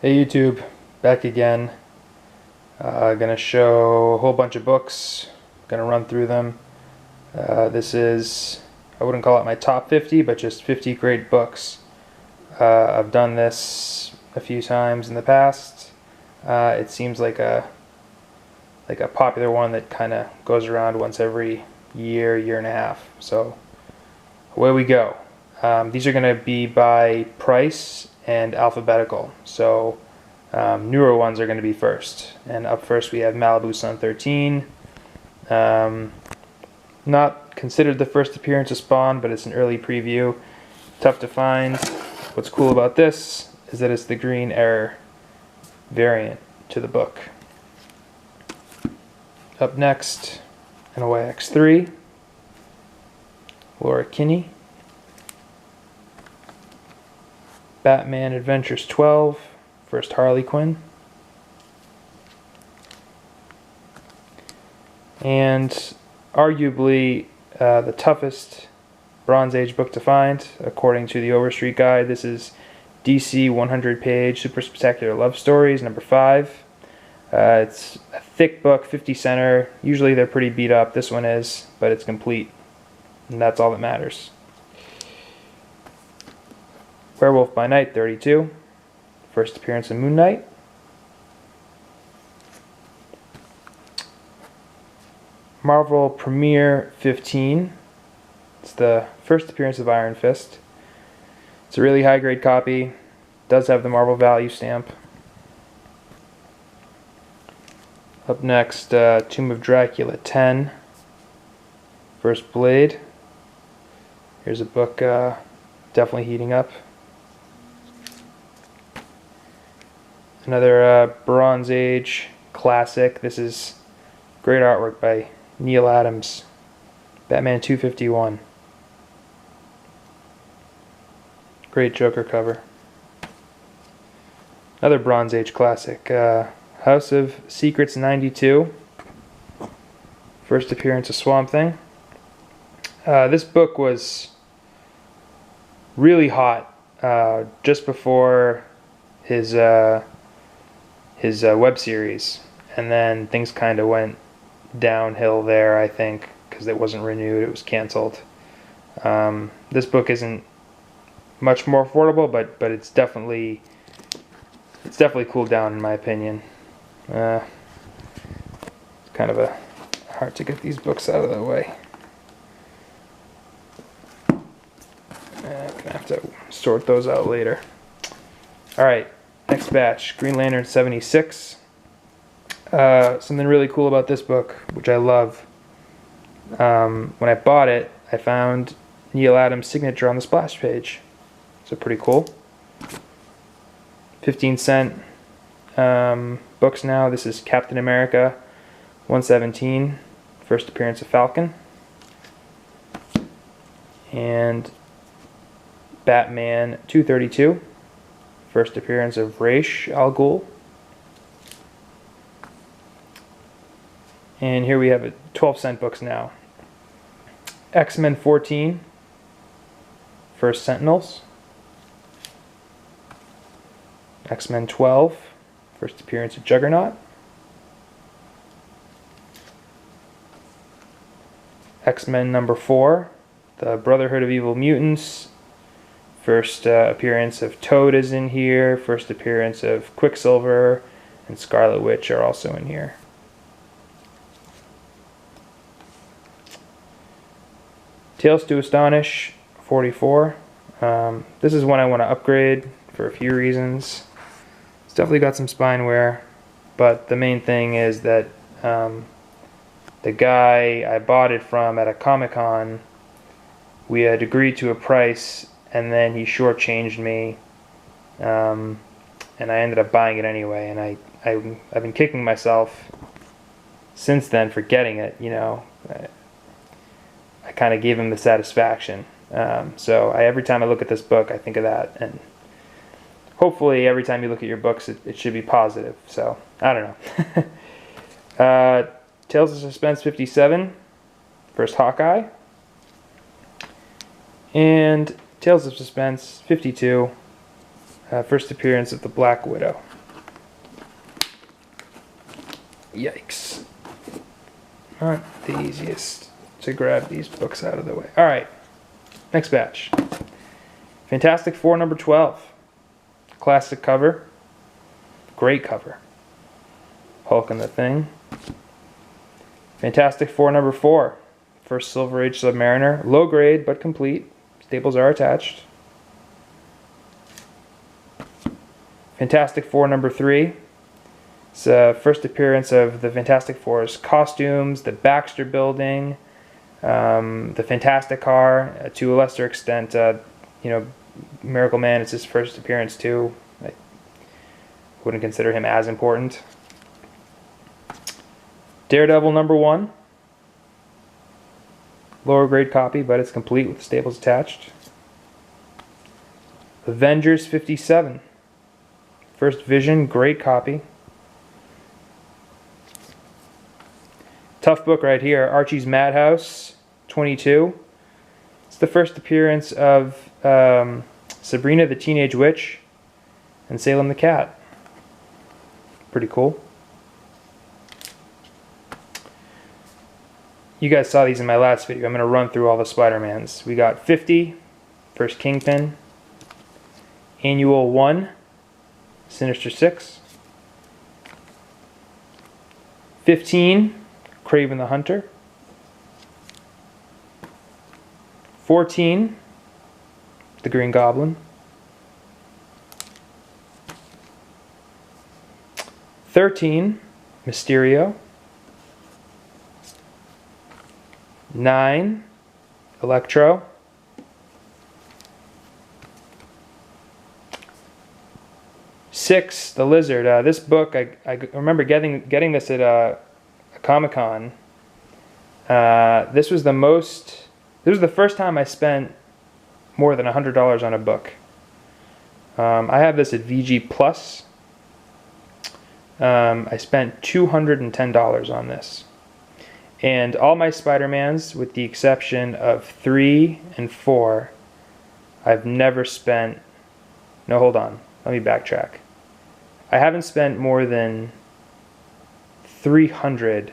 Hey YouTube, back again. Gonna show a whole bunch of books. Gonna run through them. This is, I wouldn't call it my top 50, but just 50 great books. I've done this a few times in the past. It seems like a popular one that kind of goes around once every year and a half. So away we go. These are gonna be by price and alphabetical. So newer ones are going to be first. And up first we have Malibu Sun 13. Not considered the first appearance of Spawn, but it's an early preview. Tough to find. What's cool about this is that it's the Green Error variant to the book. Up next, NOIX3, Laura Kinney. Batman Adventures 12, first Harley Quinn. And arguably the toughest Bronze Age book to find, according to the Overstreet Guide. This is DC 100-page Super Spectacular Love Stories, number 5. It's a thick book, 50 center. Usually they're pretty beat up. This one is, but it's complete. And that's all that matters. Werewolf by Night 32, first appearance of Moon Knight. Marvel Premiere 15, it's the first appearance of Iron Fist. It's a really high grade copy, does have the Marvel value stamp. Up next, Tomb of Dracula 10, first Blade. Here's a book definitely heating up. Another Bronze Age classic. This is great artwork by Neil Adams. Batman 251. Great Joker cover. Another Bronze Age classic. House of Secrets 92. First appearance of Swamp Thing. This book was really hot just before his web series, and then things kind of went downhill there, I think, because it wasn't renewed. It was canceled. This book isn't much more affordable, but it's definitely cooled down in my opinion. It's kind of hard to get these books out of the way. I'm gonna have to sort those out later. All right. Next batch, Green Lantern 76. Something really cool about this book, which I love. When I bought it, I found Neil Adams' signature on the splash page. So pretty cool. 15-cent books now. This is Captain America 117, first appearance of Falcon. And Batman 232. First appearance of Ra's al Ghul. And here we have a 12-cent books now. X-Men 14, first Sentinels. X-Men 12, first appearance of Juggernaut. X-Men number 4, the Brotherhood of Evil Mutants. First appearance of Toad is in here. First appearance of Quicksilver and Scarlet Witch are also in here. Tales to Astonish 44. This is one I want to upgrade for a few reasons. It's definitely got some spine wear, but the main thing is that the guy I bought it from at a Comic-Con, we had agreed to a price, and then he shortchanged me, and I ended up buying it anyway. And I've been kicking myself since then for getting it. You know, I kind of gave him the satisfaction. So every time I look at this book, I think of that, and hopefully every time you look at your books, it should be positive. So I don't know. Tales of Suspense 57, first Hawkeye, and Tales of Suspense 52, First appearance of the Black Widow. Yikes. Not the easiest to grab these books out of the way. Alright, next batch. Fantastic Four number 12. Classic cover. Great cover. Hulk and the Thing. Fantastic Four number 4. First Silver Age Submariner. Low grade but complete. Staples are attached. Fantastic Four number 3. It's first appearance of the Fantastic Four's costumes, the Baxter Building, the Fantastic Car, to a lesser extent, Miracle Man. It's his first appearance too. I wouldn't consider him as important. Daredevil number 1. Lower grade copy, but it's complete with staples attached. Avengers 57. First Vision, great copy. Tough book right here, Archie's Madhouse 22. It's the first appearance of Sabrina the Teenage Witch and Salem the Cat. Pretty cool. You guys saw these in my last video. I'm going to run through all the Spider-Mans. We got 50, first Kingpin. Annual 1, Sinister Six. 15, Kraven the Hunter. 14, the Green Goblin. 13, Mysterio. 9, Electro. 6, the Lizard. This book, I remember getting this at a Comic-Con. This was the first time I spent more than $100 on a book. I have this at VG Plus. I spent $210 on this. And all my Spider-Mans, with the exception of 3 and 4, I've never spent... No, hold on. Let me backtrack. I haven't spent more than $300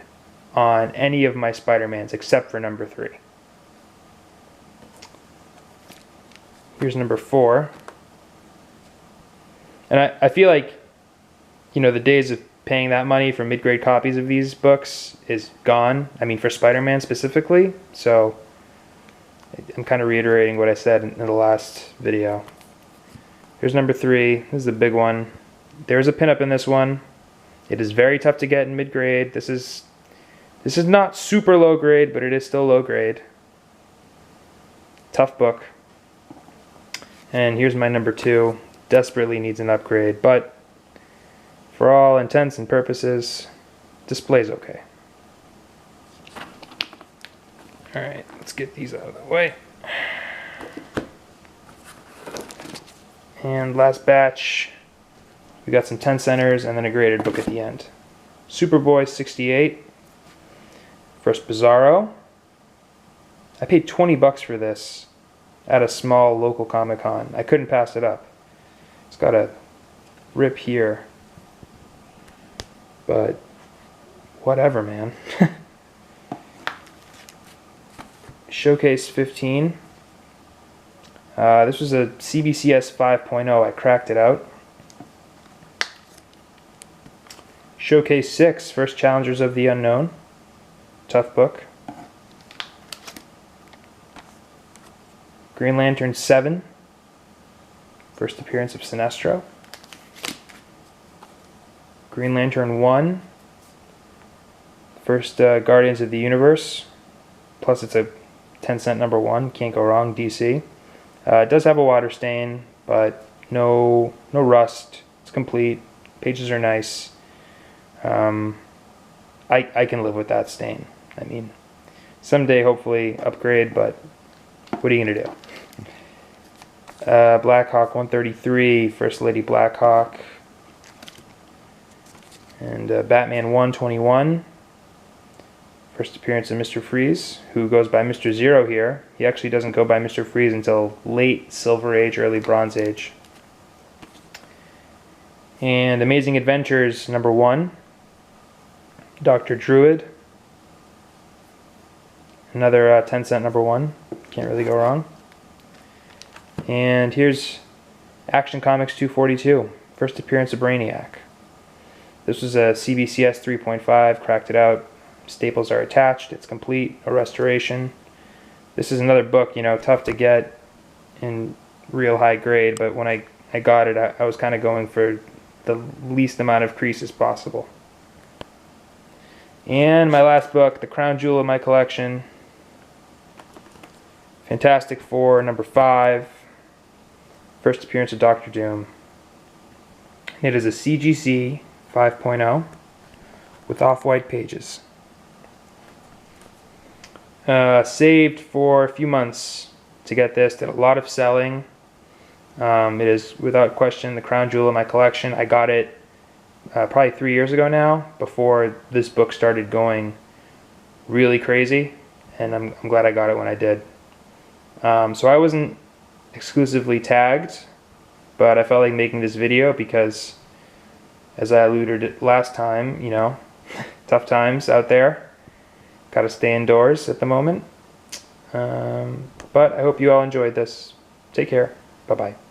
on any of my Spider-Mans except for number 3. Here's number 4. And I feel like, the days of paying that money for mid-grade copies of these books is gone. I mean, for Spider-Man specifically. So I'm kind of reiterating what I said in the last video. Here's number 3. This is the big one. There's a pinup in this one. It is very tough to get in mid-grade. This is not super low grade, but it is still low grade. Tough book. And here's my number 2. Desperately needs an upgrade, but for all intents and purposes, display's okay. Alright, let's get these out of the way. And last batch, we got some 10 centers and then a graded book at the end. Superboy 68. First Bizarro. I paid 20 bucks for this at a small local Comic-Con. I couldn't pass it up. It's got a rip here. But whatever, man. Showcase 15. This was a CBCS 5.0. I cracked it out. Showcase 6. First Challengers of the Unknown. Tough book. Green Lantern 7. First appearance of Sinestro. Green Lantern 1. First Guardians of the Universe. Plus it's a 10-cent number 1. Can't go wrong, DC. It does have a water stain, but no rust. It's complete. Pages are nice. I can live with that stain. I mean, someday hopefully upgrade, but what are you going to do? Blackhawk 133, First Lady Blackhawk. And Batman 121. First appearance of Mr. Freeze, who goes by Mr. Zero here. He actually doesn't go by Mr. Freeze until late Silver Age, early Bronze Age. And Amazing Adventures #1, Dr. Druid. Another 10-cent #1. Can't really go wrong. And here's Action Comics 242, first appearance of Brainiac. This was a CBCS 3.5, cracked it out. Staples are attached, it's complete, a restoration. This is another book, you know, tough to get in real high grade, but when I got it, I was kind of going for the least amount of creases possible. And my last book, the crown jewel of my collection, Fantastic Four #5, first appearance of Doctor Doom. It is a CGC 5.0 with off-white pages. Saved for a few months to get this, did a lot of selling. It is without question the crown jewel of my collection. I got it probably 3 years ago now, before this book started going really crazy, and I'm glad I got it when I did. So I wasn't exclusively tagged, but I felt like making this video because, as I alluded last time, you know, tough times out there. Gotta stay indoors at the moment. But I hope you all enjoyed this. Take care. Bye-bye.